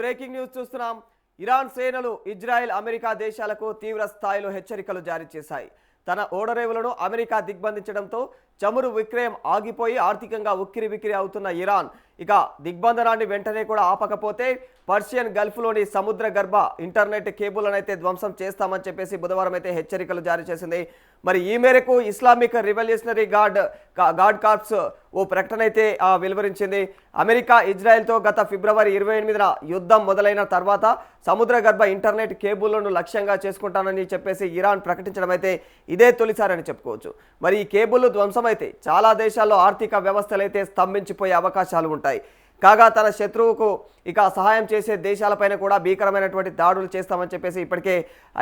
Breaking news చూస్తున్నాం. Iran సేనలు Israel America దేశాలకు తీవ్ర స్థాయిలో హెచ్చరికలు జారీ చేశాయి. తన ఓడరేవులను అమెరికా దిగ్బంధించడంతో చమురు విక్రయం ఆగిపోయి ఆర్థికంగా ఉక్కిరిబిక్కిరి అవుతున్న ఇరాన్ ఇక దిగ్బంధనాన్ని వెంటనే కూడా ఆపకపోతే పర్షియన్ గల్ఫ్లోని సముద్ర గర్భ ఇంటర్నెట్ కేబుల్లను అయితే ధ్వంసం చేస్తామని చెప్పేసి బుధవారం అయితే హెచ్చరికలు జారీ చేసింది. మరి ఈ మేరకు ఇస్లామిక్ రివల్యూషనరీ గార్డ్ కార్ప్స్ ఓ ప్రకటన అయితే వెలువరించింది. అమెరికా ఇజ్రాయెల్తో గత ఫిబ్రవరి 28న యుద్ధం మొదలైన తర్వాత సముద్ర గర్భ ఇంటర్నెట్ కేబుల్లను లక్ష్యంగా చేసుకుంటానని చెప్పేసి ఇరాన్ ప్రకటించడం అయితే ఇదే తొలిసారని చెప్పుకోవచ్చు. మరి ఈ కేబుల్ ధ్వంసం అయితే చాలా దేశాల్లో ఆర్థిక వ్యవస్థలు అయితే స్తంభించిపోయే అవకాశాలు ఉంటాయి. కాగా తన శత్రువుకు ఇక సహాయం చేసే దేశాలపైన కూడా భీకరమైనటువంటి దాడులు చేస్తామని చెప్పేసి ఇప్పటికే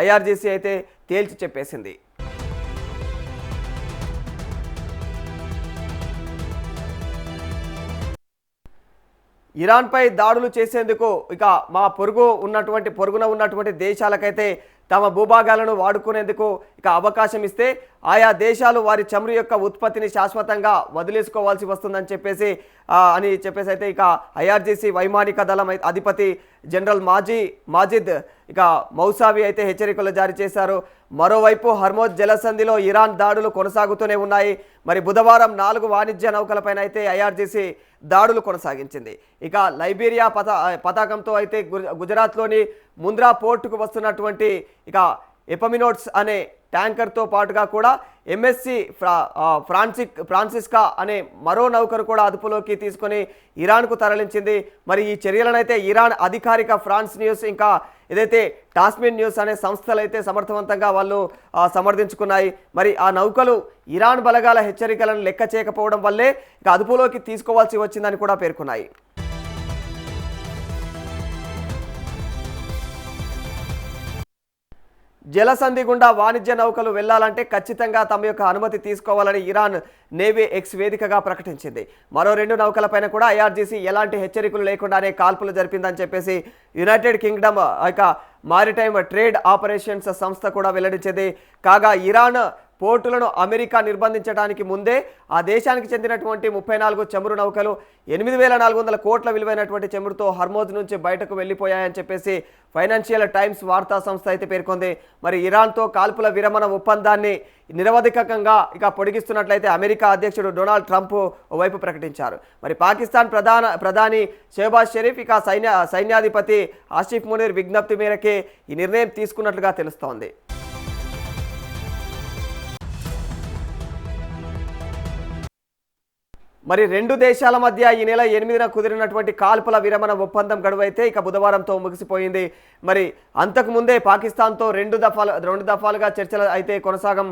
ఐఆర్జీసీ అయితే తేల్చి చెప్పేసింది. ఇరాన్పై దాడులు చేసేందుకు ఇక మా పొరుగున ఉన్నటువంటి దేశాలకైతే తమ భూభాగాలను వాడుకునేందుకు ఇక అవకాశం ఇస్తే ఆయా దేశాలు వారి చమురు యొక్క ఉత్పత్తిని శాశ్వతంగా వదిలేసుకోవాల్సి వస్తుందని చెప్పేసి అయితే ఇక ఐఆర్జీసీ వైమానిక దళం అధిపతి జనరల్ మాజిద్ ఇక మౌసావి అయితే హెచ్చరికలు జారీ చేశారు. మరోవైపు హర్మోజ్ జలసంధిలో ఇరాన్ దాడులు కొనసాగుతూనే ఉన్నాయి. మరి బుధవారం 4 వాణిజ్య నౌకలపైన అయితే ఐఆర్జీసీ దాడులు కొనసాగించింది. ఇక లైబీరియా పతాకంతో అయితే గుజరాత్లోని ముంద్రా పోర్టుకు వస్తున్నటువంటి ఇక ఎపమినోట్స్ అనే ట్యాంకర్తో పాటుగా కూడా ఎంఎస్సి ఫ్రాన్సిస్కా అనే మరో నౌకను కూడా అదుపులోకి తీసుకొని ఇరాన్కు తరలించింది. మరి ఈ చర్యలను అయితే ఇరాన్ అధికారిక ఫ్రాన్స్ న్యూస్ ఇంకా ఏదైతే టాస్మిన్ న్యూస్ అనే సంస్థలు అయితే సమర్థవంతంగా వాళ్ళు సమర్థించుకున్నాయి. మరి ఆ నౌకలు ఇరాన్ బలగాల హెచ్చరికలను లెక్క చేయకపోవడం వల్లే ఇక అదుపులోకి తీసుకోవాల్సి వచ్చిందని కూడా పేర్కొన్నాయి. జలసంధి గుండా వాణిజ్య నౌకలు వెళ్లాలంటే ఖచ్చితంగా తమ యొక్క అనుమతి తీసుకోవాలని ఇరాన్ నేవీ ఎక్స్ వేదికగా ప్రకటించింది. మరో 2 నౌకలపైన కూడా ఐఆర్జీసీ ఎలాంటి హెచ్చరికలు లేకుండానే కాల్పులు జరిపిందని చెప్పేసి యునైటెడ్ కింగ్డమ్ ఇక మారిటైమ్ ట్రేడ్ ఆపరేషన్స్ సంస్థ కూడా వెల్లడించింది. కాగా ఇరాన్ పోర్టులను అమెరికా నిర్బంధించడానికి ముందే ఆ దేశానికి చెందినటువంటి 34 చమురు నౌకలు 8,400 కోట్ల విలువైనటువంటి చమురుతో హర్మోజ్ నుంచి బయటకు వెళ్లిపోయాయని చెప్పేసి ఫైనాన్షియల్ టైమ్స్ వార్తా సంస్థ అయితే పేర్కొంది. మరి ఇరాన్తో కాల్పుల విరమణ ఒప్పందాన్ని నిరవధికంగా ఇక పొడిగిస్తున్నట్లయితే అమెరికా అధ్యక్షుడు డొనాల్డ్ ట్రంప్ వైపు ప్రకటించారు. మరి పాకిస్తాన్ ప్రధాని షెహబాజ్ షరీఫ్ ఇక సైన్యాధిపతి ఆసిఫ్ మునీర్ విజ్ఞప్తి మేరకే ఈ నిర్ణయం తీసుకున్నట్లుగా తెలుస్తోంది. మరి 2 దేశాల మధ్య ఈ నెల 8న కుదిరినటువంటి కాల్పుల విరమణ ఒప్పందం గడువు అయితే ఇక బుధవారంతో ముగిసిపోయింది. మరి అంతకుముందే పాకిస్తాన్తో 2 దఫాలుగా చర్చలు అయితే కొనసాగం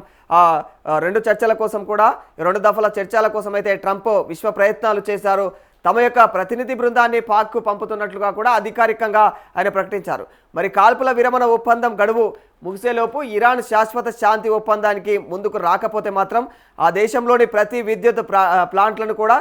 2 చర్చల కోసం కూడా 2 దఫాల చర్చల కోసం అయితే ట్రంప్ విశ్వ ప్రయత్నాలు చేశారు. తమ యొక్క ప్రతినిధి బృందాన్ని పాక్కు పంపుతున్నట్లుగా కూడా అధికారికంగా ఆయన ప్రకటించారు. మరి కాల్పుల విరమణ ఒప్పందం గడువు ముగిసేలోపు ఇరాన్ శాశ్వత శాంతి ఒప్పందానికి ముందుకు రాకపోతే మాత్రం ఆ దేశంలోని ప్రతి విద్యుత్ ప్లాంట్లను కూడా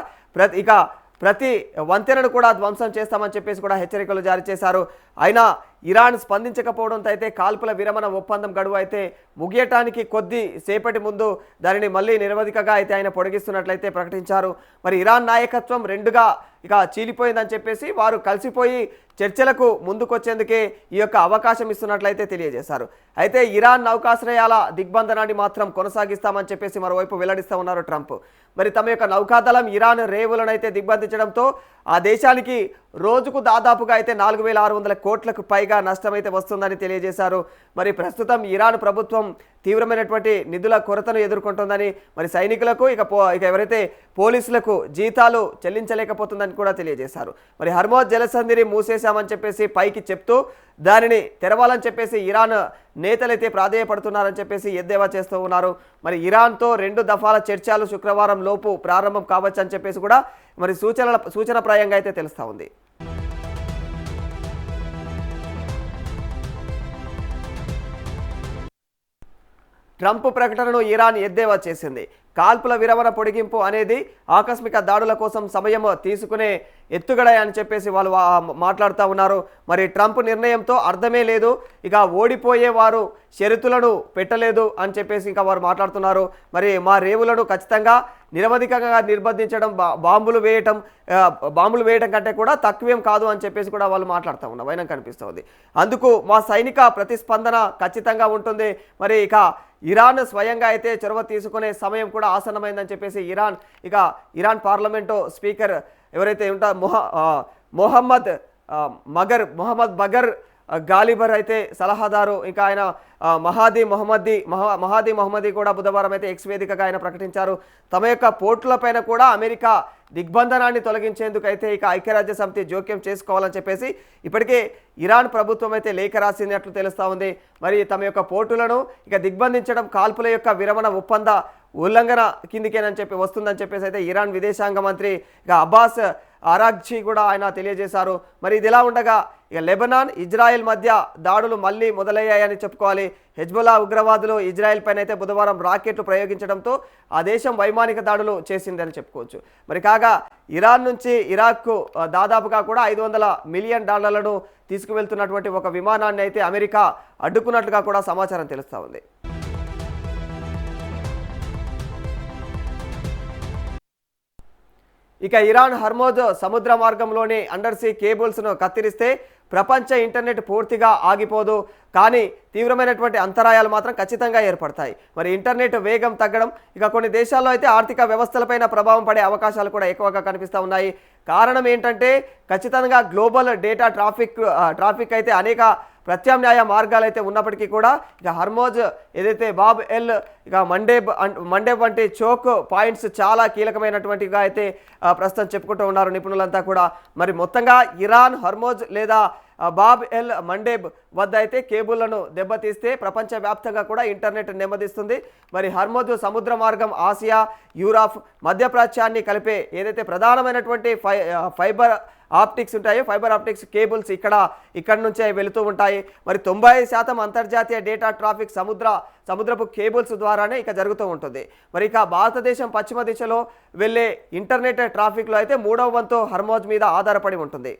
ప్రతి వంతెనను కూడా ధ్వంసం చేస్తామని చెప్పేసి కూడా హెచ్చరికలు జారీ చేశారు. అయినా ఇరాన్ స్పందించకపోవడంతో అయితే కాల్పుల విరమణ ఒప్పందం గడువు అయితే ముగియటానికి కొద్ది సేపటి ముందు దానిని మళ్ళీ నిరవధికగా అయితే ఆయన పొడిగిస్తున్నట్లయితే ప్రకటించారు. మరి ఇరాన్ నాయకత్వం 2గా ఇక చీలిపోయిందని చెప్పేసి వారు కలిసిపోయి చర్చలకు ముందుకొచ్చేందుకే ఈ యొక్క అవకాశం ఇస్తున్నట్లయితే తెలియజేశారు. అయితే ఇరాన్ నౌకాశ్రయాల దిగ్బంధనాన్ని మాత్రం కొనసాగిస్తామని చెప్పేసి మరోవైపు వెల్లడిస్తూ ఉన్నారు ట్రంప్. మరి తమ యొక్క నౌకాదళం ఇరాన్ రేవులను అయితే దిగ్బంధించడంతో ఆ దేశానికి రోజుకు దాదాపుగా అయితే 4,600 కోట్లకు పైగా నష్టమైతే వస్తుందని తెలియజేశారు. మరి ప్రస్తుతం ఇరాన్ ప్రభుత్వం తీవ్రమైనటువంటి నిధుల కొరతను ఎదుర్కొంటుందని, మరి సైనికులకు ఇక ఎవరైతే పోలీసులకు జీతాలు చెల్లించలేకపోతుందని కూడా తెలియజేశారు. మరి హర్మోజ్ జలసంధిని మూసేశామని చెప్పేసి పైకి చెప్తూ దానిని తెరవాలని చెప్పేసి ఇరాన్ నేతలైతే ప్రాధేయపడుతున్నారని చెప్పేసి ఎద్దేవా చేస్తూ ఉన్నారు. మరి ఇరాన్తో 2 దఫాల చర్చలు శుక్రవారం లోపు ప్రారంభం కావచ్చు అని చెప్పేసి కూడా మరి సూచనప్రాయంగా అయితే తెలుస్తూ ఉంది. ట్రంప్ ప్రకటనను ఇరాన్ ఎద్దేవా చేసింది. కాల్పుల విరమణ పొడిగింపు అనేది ఆకస్మిక దాడుల కోసం సమయం తీసుకునే ఎత్తుగడ అని చెప్పేసి వాళ్ళు మాట్లాడుతూ ఉన్నారు. మరి ట్రంప్ నిర్ణయంతో అర్థమే లేదు, ఇక ఓడిపోయే వారు షరతులను పెట్టలేదు అని చెప్పేసి ఇంకా వారు మాట్లాడుతున్నారు. మరి మా రేవులను ఖచ్చితంగా నిరవధికంగా నిర్బంధించడం, బాంబులు వేయటం కంటే కూడా తక్కువేం కాదు అని చెప్పేసి కూడా వాళ్ళు మాట్లాడుతూ ఉన్న వైనం కనిపిస్తుంది. అందుకు మా సైనిక ప్రతిస్పందన ఖచ్చితంగా ఉంటుంది. మరి ఇక ఇరాన్ స్వయంగా అయితే చొరవ తీసుకునే సమయం కూడా ఆసన్నమైందని చెప్పేసి ఇరాన్ పార్లమెంటు స్పీకర్ ఎవరైతే ఉంటారో మొహమ్మద్ బగర్ గాలిబర్ అయితే సలహాదారు, ఇంకా ఆయన మహాదీ మొహమ్మదీ కూడా బుధవారం అయితే ఎక్స్ వేదికగా ఆయన ప్రకటించారు. తమ యొక్క పోర్టులపైన కూడా అమెరికా దిగ్బంధనాన్ని తొలగించేందుకు అయితే ఇక ఐక్యరాజ్య సమితి జోక్యం చేసుకోవాలని చెప్పేసి ఇప్పటికే ఇరాన్ ప్రభుత్వం అయితే లేఖ రాసినట్లు తెలుస్తూ ఉంది. మరి తమ యొక్క పోర్టులను ఇక దిగ్బంధించడం కాల్పుల యొక్క విరమణ ఒప్పంద ఉల్లంఘన కిందికేనని వస్తుందని చెప్పేసి అయితే ఇరాన్ విదేశాంగ మంత్రి ఇక అబ్బాస్ అరాగ్జీ కూడా ఆయన తెలియజేశారు. మరి ఇది ఇలా ఉండగా ఇక లెబనాన్ ఇజ్రాయెల్ మధ్య దాడులు మళ్ళీ మొదలయ్యాయని చెప్పుకోవాలి. హెజ్బుల్లా ఉగ్రవాదులు ఇజ్రాయెల్ పైన అయితే బుధవారం రాకెట్లు ప్రయోగించడంతో ఆ దేశం వైమానిక దాడులు చేసిందని చెప్పుకోవచ్చు. మరి కాగా ఇరాన్ నుంచి ఇరాక్కు దాదాపుగా కూడా $500 మిలియన్ తీసుకువెళ్తున్నటువంటి ఒక విమానాన్ని అయితే అమెరికా అడ్డుకున్నట్లుగా కూడా సమాచారం తెలుస్తూ ఉంది. ఇక ఇరాన్ హర్మోజ్ సముద్ర మార్గంలోని అండర్సీ కేబుల్స్ను కత్తిరిస్తే ప్రపంచ ఇంటర్నెట్ పూర్తిగా ఆగిపోదు, కానీ తీవ్రమైనటువంటి అంతరాయాలు మాత్రం ఖచ్చితంగా ఏర్పడతాయి. మరి ఇంటర్నెట్ వేగం తగ్గడం, ఇక కొన్ని దేశాల్లో అయితే ఆర్థిక వ్యవస్థలపైన ప్రభావం పడే అవకాశాలు కూడా ఎక్కువగా కనిపిస్తూ ఉన్నాయి. కారణం ఏంటంటే ఖచ్చితంగా గ్లోబల్ డేటా ట్రాఫిక్ అయితే అనేక ప్రత్యామ్నాయ మార్గాలు అయితే ఉన్నప్పటికీ కూడా ఇక హర్మోజ్ ఏదైతే బాబ్ ఎల్ ఇక మండేబ్ వంటి చోక్ పాయింట్స్ చాలా కీలకమైనటువంటిగా అయితే ప్రస్తుతం చెప్పుకుంటూ ఉన్నారు నిపుణులంతా కూడా. మరి మొత్తంగా ఇరాన్ హర్మోజ్ లేదా బాబ్ ఎల్ మండేబ్ వద్ద అయితే కేబుళ్లను దెబ్బతీస్తే ప్రపంచవ్యాప్తంగా కూడా ఇంటర్నెట్ నెమ్మదిస్తుంది. మరి హర్మోజ్ సముద్ర మార్గం ఆసియా, యూరప్, మధ్యప్రాచ్యాన్ని కలిపే ఏదైతే ప్రధానమైనటువంటి ఫైబర్ ఆప్టిక్స్ కేబుల్స్ ఇక్కడ నుంచే వెళుతూ ఉంటాయి. మరి 90% అంతర్జాతీయ డేటా ట్రాఫిక్ సముద్రపు కేబుల్స్ ద్వారానే ఇక జరుగుతూ ఉంటుంది. మరి ఇక భారతదేశం పశ్చిమ దిశలో వెళ్ళే ఇంటర్నెట్ ట్రాఫిక్లో అయితే 3వ వంతు హర్మోజ్ మీద ఆధారపడి ఉంటుంది.